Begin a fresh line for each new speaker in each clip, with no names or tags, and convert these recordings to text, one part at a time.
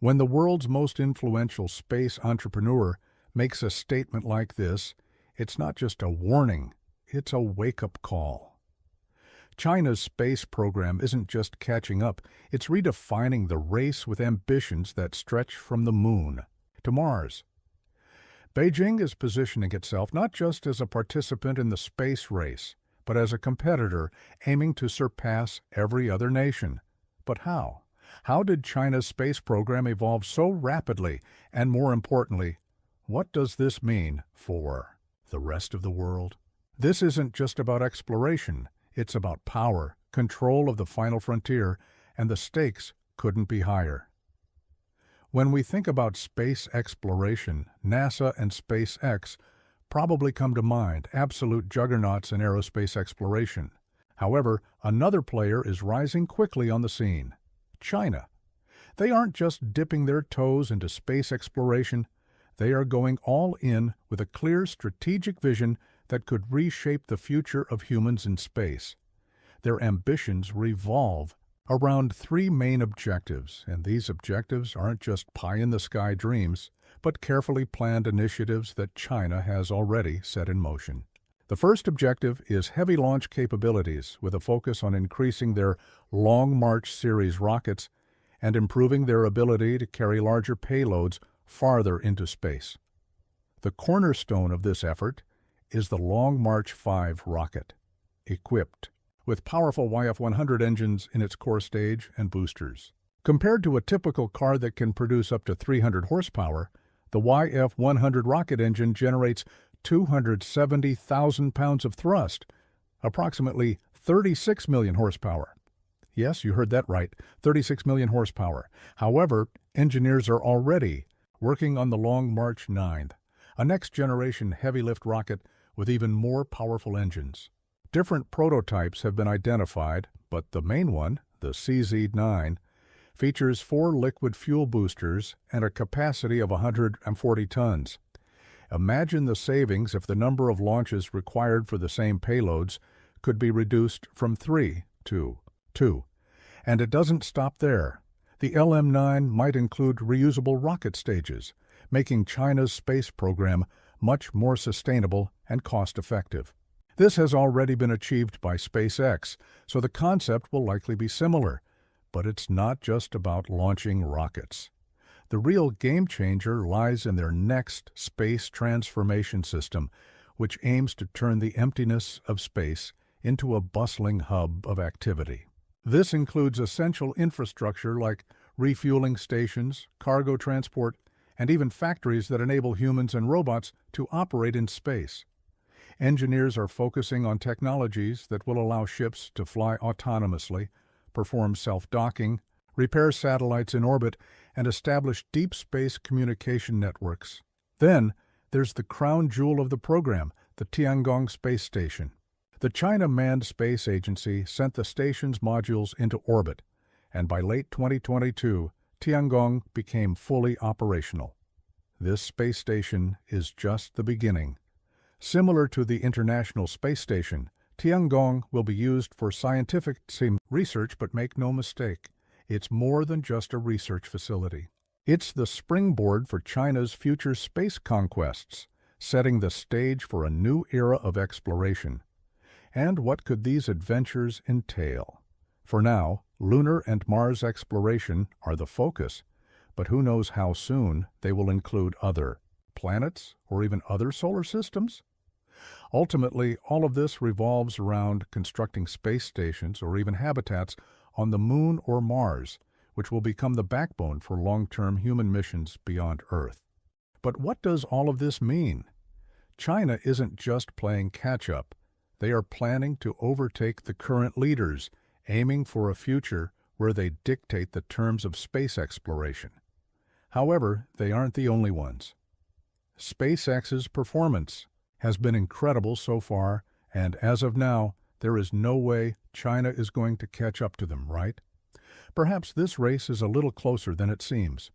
When the world's most influential space entrepreneur makes a statement like this, it's not just a warning, it's a wake-up call. China's space program isn't just catching up, it's redefining the race with ambitions that stretch from the moon to Mars. Beijing is positioning itself not just as a participant in the space race, but as a competitor aiming to surpass every other nation. But how? How did China's space program evolve so rapidly? And more importantly, what does this mean for the rest of the world? This isn't just about exploration. It's about power, control of the final frontier, and the stakes couldn't be higher. When we think about space exploration, NASA and SpaceX probably come to mind, absolute juggernauts in aerospace exploration. However, another player is rising quickly on the scene: China. They aren't just dipping their toes into space exploration, they are going all in with a clear strategic vision that could reshape the future of humans in space. Their ambitions revolve around three main objectives, and these objectives aren't just pie-in-the-sky dreams, but carefully planned initiatives that China has already set in motion. The first objective is heavy launch capabilities, with a focus on increasing their Long March series rockets and improving their ability to carry larger payloads farther into space. The cornerstone of this effort is the Long March 5 rocket, equipped with powerful YF-100 engines in its core stage and boosters. Compared to a typical car that can produce up to 300 horsepower, the YF-100 rocket engine generates 270,000 pounds of thrust, approximately 36 million horsepower. Yes, you heard that right, 36 million horsepower. However, engineers are already working on the Long March 9, a next-generation heavy-lift rocket with even more powerful engines. Different prototypes have been identified, but the main one, the CZ-9, features 4 liquid fuel boosters and a capacity of 140 tons. Imagine the savings if the number of launches required for the same payloads could be reduced from 3 to 2. And it doesn't stop there. The LM-9 might include reusable rocket stages, making China's space program much more sustainable and cost-effective. This has already been achieved by SpaceX, so the concept will likely be similar. But it's not just about launching rockets. The real game-changer lies in their next space transformation system, which aims to turn the emptiness of space into a bustling hub of activity. This includes essential infrastructure like refueling stations, cargo transport, and even factories that enable humans and robots to operate in space. Engineers are focusing on technologies that will allow ships to fly autonomously, perform self-docking, repair satellites in orbit, and establish deep space communication networks. Then, there's the crown jewel of the program, the Tiangong Space Station. The China Manned Space Agency sent the station's modules into orbit, and by late 2022, Tiangong became fully operational. This space station is just the beginning. Similar to the International Space Station, Tiangong will be used for scientific research, but make no mistake, it's more than just a research facility. It's the springboard for China's future space conquests, setting the stage for a new era of exploration. And what could these adventures entail? For now, lunar and Mars exploration are the focus, but who knows how soon they will include other planets or even other solar systems? Ultimately, all of this revolves around constructing space stations or even habitats on the Moon or Mars, which will become the backbone for long-term human missions beyond Earth. But what does all of this mean? China isn't just playing catch-up. They are planning to overtake the current leaders, aiming for a future where they dictate the terms of space exploration. However, they aren't the only ones. SpaceX's performance has been incredible so far, and as of now, there is no way China is going to catch up to them, right? Perhaps this race is a little closer than it seems.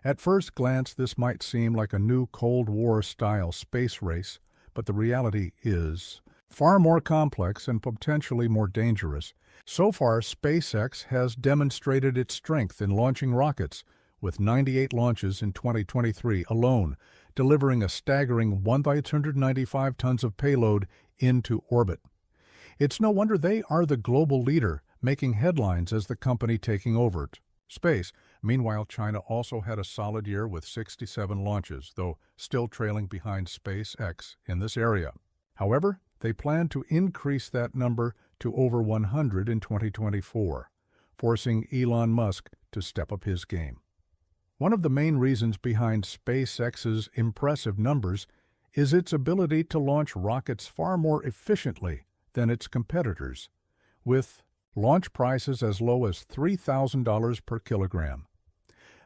At first glance, this might seem like a new Cold War-style space race, but the reality is far more complex and potentially more dangerous. So far, SpaceX has demonstrated its strength in launching rockets, with 98 launches in 2023 alone, delivering a staggering 195 tons of payload into orbit. It's no wonder they are the global leader, making headlines as the company taking over space. Meanwhile, China also had a solid year with 67 launches, though still trailing behind SpaceX in this area. However, they plan to increase that number to over 100 in 2024, forcing Elon Musk to step up his game. One of the main reasons behind SpaceX's impressive numbers is its ability to launch rockets far more efficiently than its competitors, with launch prices as low as $3,000 per kilogram.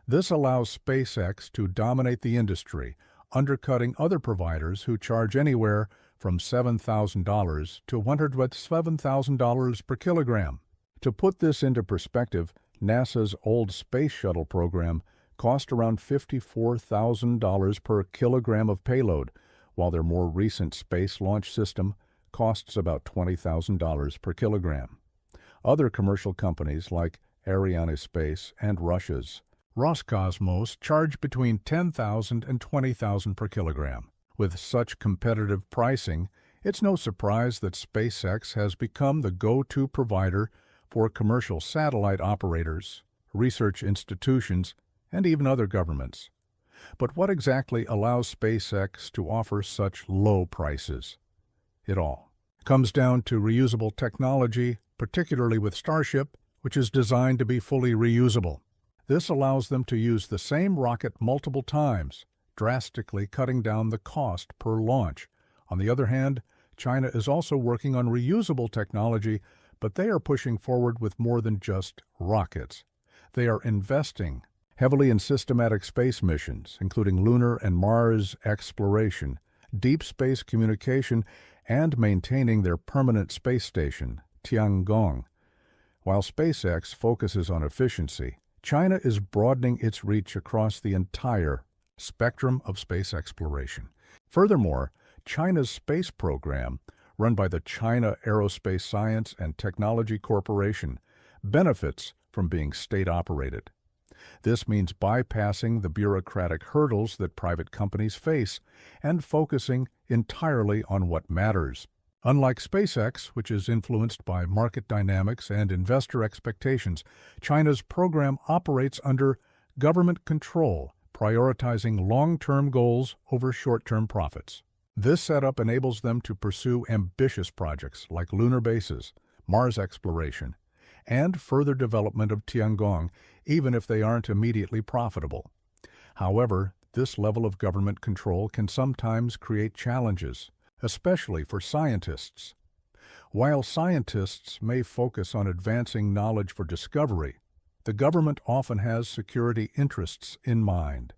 This allows SpaceX to dominate the industry, undercutting other providers who charge anywhere from $7,000 to $107,000 per kilogram. To put this into perspective, NASA's old Space Shuttle program cost around $54,000 per kilogram of payload, while their more recent space launch system costs about $20,000 per kilogram. Other commercial companies like Arianespace and Russia's Roscosmos charge between $10,000 and $20,000 per kilogram. With such competitive pricing, it's no surprise that SpaceX has become the go-to provider for commercial satellite operators, research institutions, and even other governments. But what exactly allows SpaceX to offer such low prices? It all comes down to reusable technology, particularly with Starship, which is designed to be fully reusable. This allows them to use the same rocket multiple times, drastically cutting down the cost per launch. On the other hand, China is also working on reusable technology, but they are pushing forward with more than just rockets. They are investing heavily in systematic space missions, including lunar and Mars exploration, deep space communication, and maintaining their permanent space station, Tiangong. While SpaceX focuses on efficiency, China is broadening its reach across the entire spectrum of space exploration. Furthermore, China's space program, run by the China Aerospace Science and Technology Corporation, benefits from being state-operated. This means bypassing the bureaucratic hurdles that private companies face and focusing entirely on what matters. Unlike SpaceX, which is influenced by market dynamics and investor expectations, China's program operates under government control, prioritizing long-term goals over short-term profits. This setup enables them to pursue ambitious projects like lunar bases, Mars exploration, and further development of Tiangong, even if they aren't immediately profitable. However, this level of government control can sometimes create challenges, especially for scientists. While scientists may focus on advancing knowledge for discovery, the government often has security interests in mind.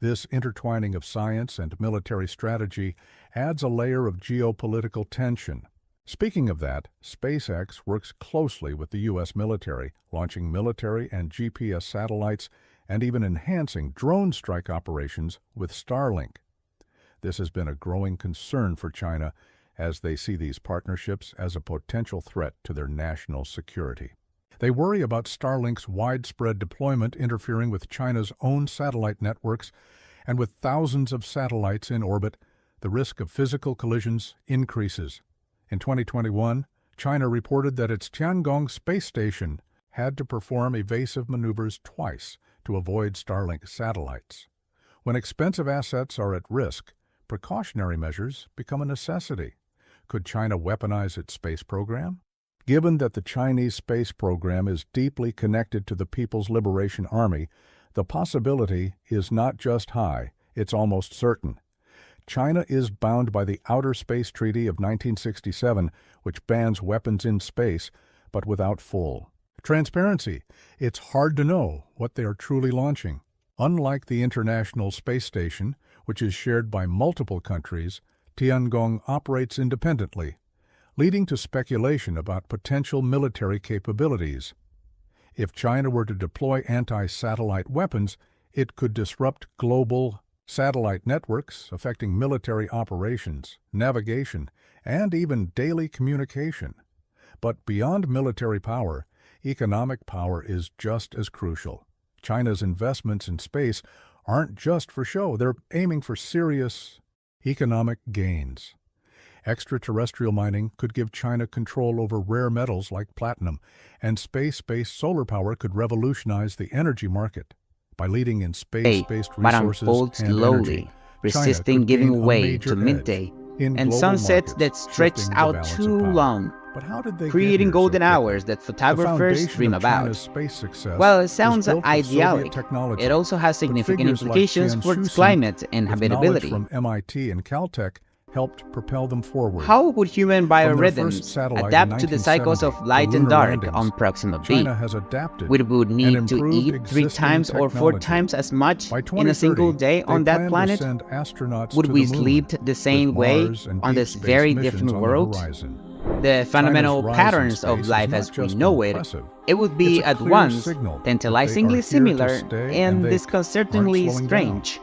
This intertwining of science and military strategy adds a layer of geopolitical tension. Speaking of that, SpaceX works closely with the U.S. military, launching military and GPS satellites and even enhancing drone strike operations with Starlink. This has been a growing concern for China as they see these partnerships as a potential threat to their national security. They worry about Starlink's widespread deployment interfering with China's own satellite networks, and with thousands of satellites in orbit, the risk of physical collisions increases. In 2021, China reported that its Tiangong space station had to perform evasive maneuvers twice to avoid Starlink satellites. When expensive assets are at risk, precautionary measures become a necessity. Could China weaponize its space program? Given that the Chinese space program is deeply connected to the People's Liberation Army, the possibility is not just high, it's almost certain. China is bound by the Outer Space Treaty of 1967, which bans weapons in space, but without full transparency. It's hard to know what they are truly launching. Unlike the International Space Station, which is shared by multiple countries, Tiangong operates independently, leading to speculation about potential military capabilities. If China were to deploy anti-satellite weapons, it could disrupt global satellite networks, affecting military operations, navigation, and even daily communication. But beyond military power, economic power is just as crucial. China's investments in space aren't just for show, they're aiming for serious economic gains. Extraterrestrial mining could give China control over rare metals like platinum, and space-based solar power could revolutionize the energy market. By leading in space-based
but
resources
unfolds
and
slowly,
energy,
persisting
China could
giving
gain a
way
major
to
edge
midday
in
and
global
sunsets that
markets,
stretch
shifting the
out
balance of
too
power.
long,
But how did they get
creating
here so
golden
quickly?
hours that
The
photographers
foundation
dream
of
about.
China's space success
Well, it
was
sounds
built with
idyllic.
Soviet technology,
It also has
but
significant
figures like
implications
Qian
for
Shusen,
climate and
with knowledge
habitability.
from MIT and Caltech, helped propel them forward.
How would human
their first
biorhythms
satellite in
adapt to the cycles of
1970
light
to
and
lunar
dark
landings,
on Proxima B?
China has adapted
We would
and
need to
improved
eat 3
existing
times or 4
technology.
times as much
By
in a single
2030,
day on
they
that
plan to
planet?
send astronauts
Would
to
we
the moon,
sleep the same
with
way
Mars and
on
deep
this
space
very
missions
different
on the
world?
horizon.
The fundamental
China's rise in
patterns of
space is
life
not
as we
just
know it,
impressive.
it would be
It's a
at
clear
once
signal that they are
tantalizingly
here to
similar
stay,
and
and they
disconcertingly
aren't slowing down.
strange.